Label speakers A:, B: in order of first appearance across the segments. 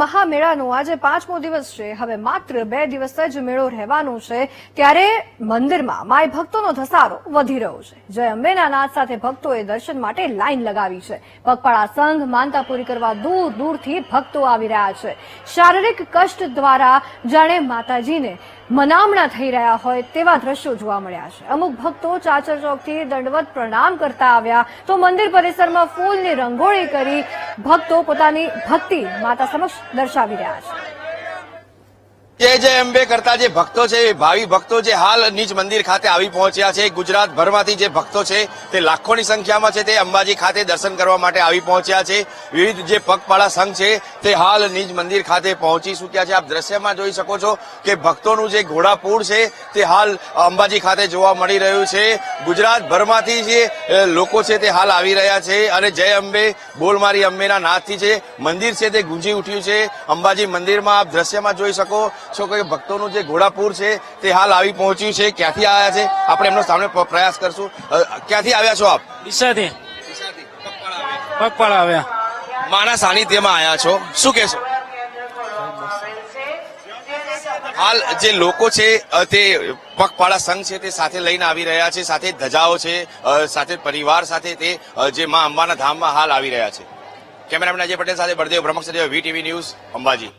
A: મહામેળાનો આજે 5મો દિવસ છે। હવે માત્ર 2 દિવસ જ મેળો રહેવાનો છે, ત્યારે મંદિરમાં માય ભક્તોનો ધસારો વધી રહ્યો છે। જય અંબેના નાદ સાથે ભક્તોએ દર્શન માટે લાઈન લગાવી છે। પગપાળા સંઘ માનતા પૂરી કરવા દૂર દૂરથી ભક્તો આવી રહ્યા છે। શારીરિક કષ્ટ દ્વારા જાણે માતાજીને મનામણા થઈ રહ્યા હોય તેવા દ્રશ્યો જોવા મળ્યા છે। અમુક ભક્તો ચાચર ચોકથી દંડવત પ્રણામ કરતા આવ્યા તો મંદિર પરિસરમાં ફૂલની રંગોળી કરી ભક્તો પોતાની ભક્તિ માતા સમક્ષ દર્શાવી રહ્યા છે।
B: જય જય અંબે કરતા જે ભક્તો છે, ભાવિ ભક્તો જે હાલ નિજ મંદિર ખાતે આવી પહોંચ્યા છે। ગુજરાતભરમાંથી જે ભક્તો છે તે લાખોની સંખ્યામાં છે તે અંબાજી ખાતે દર્શન કરવા માટે આવી પહોંચ્યા છે। વિવિધ જે પગપાળા સંઘ છે તે હાલ નિજ મંદિર ખાતે પહોંચી ચૂક્યા છે। આપ દ્રશ્યમાં જોઈ શકો છો કે ભક્તોનું જે ઘોડાપૂર છે તે હાલ અંબાજી ખાતે જોવા મળી રહ્યું છે। ગુજરાતભરમાંથી જે લોકો છે તે હાલ આવી રહ્યા છે અને જય અંબે બોલ મારી અંબેના નાદથી છે મંદિર છે તે ગુંજી ઉઠ્યું છે। અંબાજી મંદિરમાં આપ દ્રશ્યમાં જોઈ શકો છો કે ભક્તોનું જે ઘોડાપૂર છે તે હાલ આવી પહોંચ્યું છે। ક્યાંથી આવ્યા છે આપણે એમનો સામે પ્રયાસ કરશું। ક્યાંથી આવ્યા છો આપ?
C: ડીસાથી પગપાળા આવ્યા।
B: માના સાનિધ્યમાં આવ્યા છો, શું કહેશો? હાલ જે લોકો છે તે પગપાળા સંઘ છે તે સાથે લઈને આવી રહ્યા છે, સાથે ધજાઓ છે, સાથે પરિવાર સાથે તે જે મા અંબાના ધામમાં હાલ આવી રહ્યા છે। કેમેરામેન અજય પટેલ સાથે બળદેવ બ્રહ્મક્ષદેવ, વીટીવી ન્યૂઝ, અંબાજી।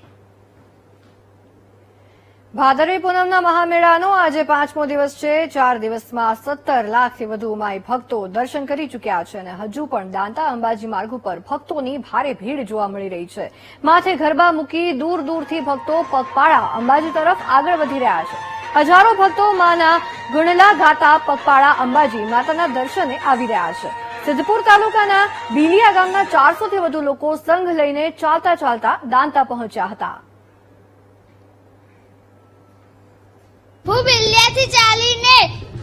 A: ભાદરવી પૂનમના મહામેળાનો આજે 5મો દિવસ છે। 4 દિવસમાં 17 લાખથી વધુ માઈ ભક્તો દર્શન કરી ચૂક્યા છે અને હજુ પણ દાંતા અંબાજી માર્ગ ઉપર ભક્તોની ભારે ભીડ જોવા મળી રહી છે। માથે ગરબા મૂકી દૂર દૂરથી ભક્તો પગપાળા અંબાજી તરફ આગળ વધી રહ્યા છે। હજારો ભક્તો માના ગુણલા ગાતા પગપાળા અંબાજી માતાના દર્શને આવી રહ્યા છે। સિદ્ધપુર તાલુકાના બીલિયા ગામના 400થી વધુ લોકો સંઘ લઈને ચાલતા ચાલતા દાંતા પહોંચ્યા હતા।
D: હું બિલિયાથી ચાલીને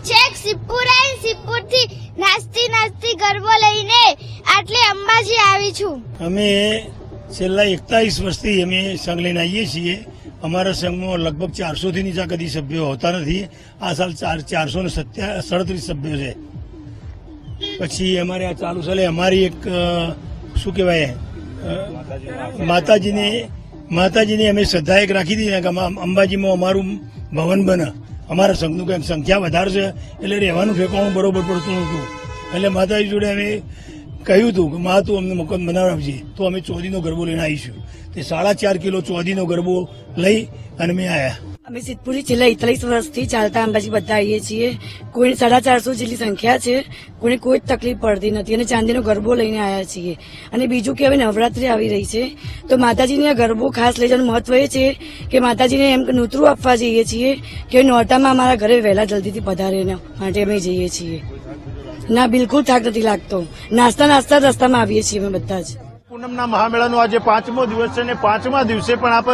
D: છેક સિદ્ધપુર આવી, સિદ્ધપુરથી નાચતી નાચતી ગરબો લઈને આટલે અંબાજી આવી છું।
E: અમે છેલ્લા 41 વર્ષથી અમે સંઘ લઈને આવીએ છીએ। અમારા સંઘમાં લગભગ 400થી નીચા કદી સભ્યો હોતા નથી। આ સાલ 437 સભ્યો છે। પછી અમારે આ ચાલુ સાલે અમારી એક શું કહેવાય માતાજીની અમે શ્રદ્ધા એક રાખી હતી કે અંબાજીમાં અમારું ભવન બને। અમારા સંઘનું કંઈક સંખ્યા વધારે છે એટલે રહેવાનું ઠેકાણું બરોબર પડતું નહોતું, એટલે માતાજી જોડે અમે કહ્યું હતું કે મા તું અમને મકાન બનાવજે, તો અમે ચોદીનો ગરબો લઈને આવીશું। તે 4.5 કિલો ચોદીનો ગરબો લઈ અને અમે આવ્યા।
F: અમે સિદ્ધપુરથી છેલ્લા 41 વર્ષથી ચાલતા અંબાજી બધા આવીએ છીએ। કોઈ 450 જેટલી સંખ્યા છે, કોઈને કોઈ જ તકલીફ પડતી નથી અને ચાંદીનો ગરબો લઈને આવ્યા છીએ। અને બીજું કે હવે નવરાત્રી આવી રહી છે તો માતાજીને આ ગરબો ખાસ લઈ જવાનું મહત્વ એ છે કે માતાજીને એમ નૂતરું આપવા જઈએ છીએ કે નોરતામાં અમારા ઘરે વહેલા જલ્દીથી પધારે એના માટે અમે જઈએ છીએ। ના, બિલકુલ થાક નથી લાગતો। નાસ્તા નાસ્તા રસ્તામાં આવીએ છીએ અમે બધા જ।
E: પૂનમના મહામેળાનો આજે 5મો દિવસ છે અને 5મા દિવસે પણ આપ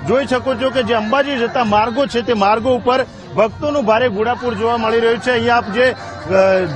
E: જોઈ શકો છો કે જે અંબાજી જતા માર્ગો છે તે માર્ગો ઉપર ભક્તોનું ભારે ઘોડાપૂર જોવા મળી રહ્યું છે। અહીંયા આપ જે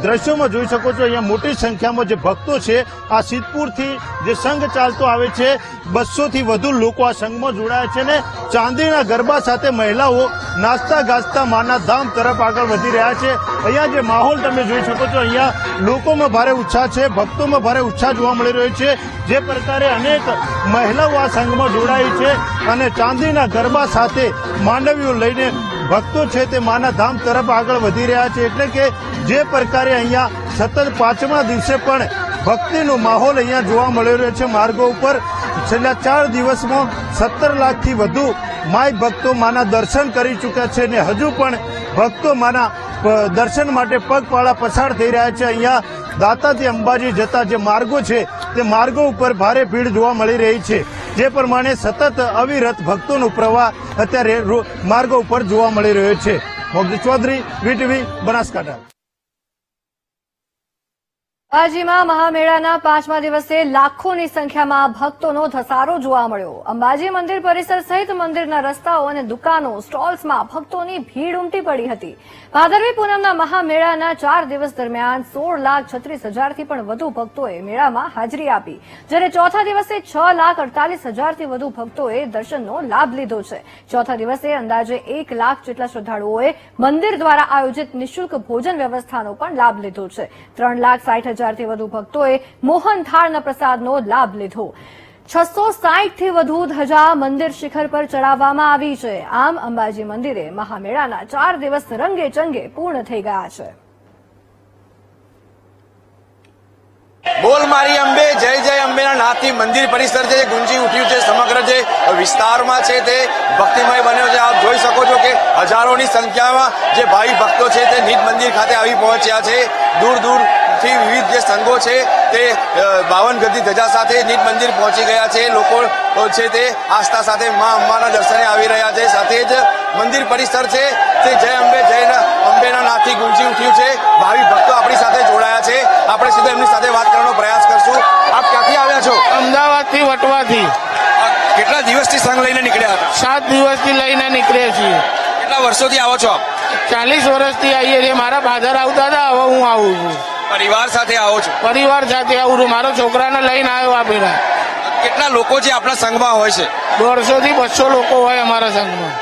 E: દ્રશ્યોમાં જોઈ શકો છો અહીંયા મોટી સંખ્યામાં જે ભક્તો છે આ સિદ્ધપુરથી જે સંઘ ચાલતો આવે છે 200થી વધુ લોકો આ સંઘમાં જોડાયા છે ને ચાંદીના ગરબા સાથે મહિલાઓ નાસ્તા ગાજતા માના ધામ તરફ આગળ વધી રહ્યા છે। અહીંયા જે માહોલ તમે જોઈ શકો છો અહીંયા લોકોમાં ભારે ઉત્સાહ છે, ભક્તોમાં ભારે ઉત્સાહ જોવા મળી રહ્યો છે। જે પ્રકારે અનેક મહિલાઓ આ સંઘમાં જોડાઈ છે અને ચાંદીના ગરબા સાથે માંડવીઓ લઈને ભક્તો છે તે માના ધામ તરફ આગળ વધી રહ્યા છે। એટલે કે જે પ્રકારે અહીંયા સતત 5મા દિવસે પણ ભક્તિનો માહોલ અહીંયા જોવા મળી રહ્યો છે માર્ગો ઉપર। છેલ્લા 4 દિવસમાં 17 લાખથી વધુ માય ભક્તો માના દર્શન કરી ચૂક્યા છે અને હજુ પણ ભક્તો માના દર્શન માટે પગપાળા પસાર થઈ રહ્યા છે। અહીંયા દાંતાથી અંબાજી જતા જે માર્ગો છે તે માર્ગો ઉપર ભારે ભીડ જોવા મળી રહી છે। જે પ્રમાણે સતત અવિરત ભક્તોનો પ્રવાહ અત્યારે માર્ગો ઉપર જોવા મળી રહ્યો છે। મોગજી ચૌધરી, વીટીવી, બનાસકાંઠા।
A: અંબાજીમાં મહામેળાના 5મા દિવસે લાખોની સંખ્યામાં ભક્તોનો ધસારો જોવા મળ્યો। અંબાજી મંદિર પરિસર સહિત મંદિરના રસ્તાઓ અને દુકાનો, સ્ટોલ્સમાં ભક્તોની ભીડ ઉમટી પડી હતી। ભાદરવી પૂનમના મહામેળાના 4 દિવસ દરમિયાન 16,36,000થી પણ વધુ ભક્તોએ મેળામાં હાજરી આપી, જ્યારે ચોથા દિવસે 6,48,000થી વધુ ભક્તોએ દર્શનનો લાભ લીધો છે। ચોથા દિવસે અંદાજે 1 લાખ જેટલા શ્રદ્ધાળુઓએ મંદિર દ્વારા આયોજિત નિઃશુલ્ક ભોજન વ્યવસ્થાનો પણ લાભ લીધો છે। 3,60,000થી વધુ ભક્તોએ મોહન થાળના પ્રસાદનો લાભ લીધો। 660 થી વધુ ધજા મંદિર શિખર પર ચડાવવામાં આવી છે. આમ અંબાજી મંદિરે મહામેળાના 4 દિવસ રંગે ચંગે પૂર્ણ થઈ ગયા છે.
B: બોલ મારી અંબે જય જય અંબેના નાદથી મંદિર પરિસર છે જે ગુંજી ઉઠ્યું છે. સમગ્ર જે વિસ્તારમાં છે તે ભક્તિમય બન્યો છે. આપ જોઈ શકો છો કે હજારોની સંખ્યામાં જે ભાવિ ભક્તો છે તે નિજ મંદિર ખાતે આવી પહોંચ્યા છે. દૂર દૂરથી વિવિધ જે સંઘો છે તે 52 ગજની ધજા સાથે નિજ મંદિર પહોંચી ગયા છે. લોકો છે તે આસ્થા સાથે મા અંબાના દર્શને આવી રહ્યા છે. સાથે જ મંદિર પરિસર છે તે જય અંબે જય અંબેના નાદથી ગુંજી ઉઠ્યું છે. ભાવિ ભક્તો આપણી સાથે જોડાયા છે. આપણે સીધા એમની સાથે વાત કરવાનો પ્રયાસ કરશું. આપ ક્યાંથી આવ્યા છો?
C: અમદાવાદથી વટવાથી
B: કેટલા દિવસથી સંઘ લઈને નીકળ્યા હતા?
C: 7 દિવસથી લઈને નીકળ્યા છીએ.
B: કેટલા વર્ષોથી આવો છો આપ?
C: 40 વર્ષથી આવીએ છીએ. મારા ફાધર આવતા હતા, હવે હું આવું છું.
B: પરિવાર સાથે આવો છો?
C: પરિવાર સાથે આવું છું. મારા છોકરાને લઈને આવ્યો આ પેલા.
B: કેટલા લોકો જે આપણા સંઘમાં હોય છે?
C: 150 થી 200 લોકો હોય અમારા સંઘમાં.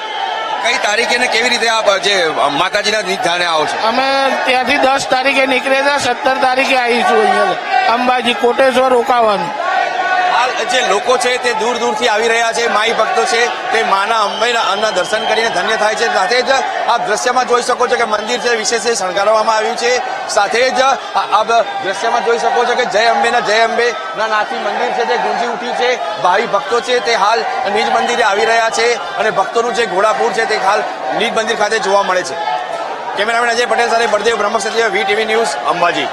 B: કઈ તારીખે ને કેવી રીતે આપ જે માતાજીના ધ્યાને આવો છો?
C: અમે ત્યાંથી 10 તારીખે નીકળ્યા હતા. 17 તારીખે આવીશું અહીંયા અંબાજી કોટેશ્વર રોકાવાનું.
B: હાલ જે લોકો છે તે દૂર દૂરથી આવી રહ્યા છે. માઈ ભક્તો છે તે માના અંબેના દર્શન કરીને ધન્ય થાય છે. સાથે જ આપ દ્રશ્યમાં જોઈ શકો છો કે મંદિર છે વિશેષ શણગારવામાં આવ્યું છે. સાથે જ આપ દ્રશ્યમાં જોઈ શકો છો કે જય અંબેના નાથી મંદિર છે તે ગુંજી ઉઠી છે. ભાવિ ભક્તો છે તે હાલ નિજ મંદિરે આવી રહ્યા છે અને ભક્તોનું જે ઘોડાપૂર છે તે હાલ નિજ મંદિર ખાતે જોવા મળે છે. કેમેરામેન અજય પટેલ સાથે બળદેવ બ્રહ્મક્ષત્રિય VTV ન્યૂઝ અંબાજી.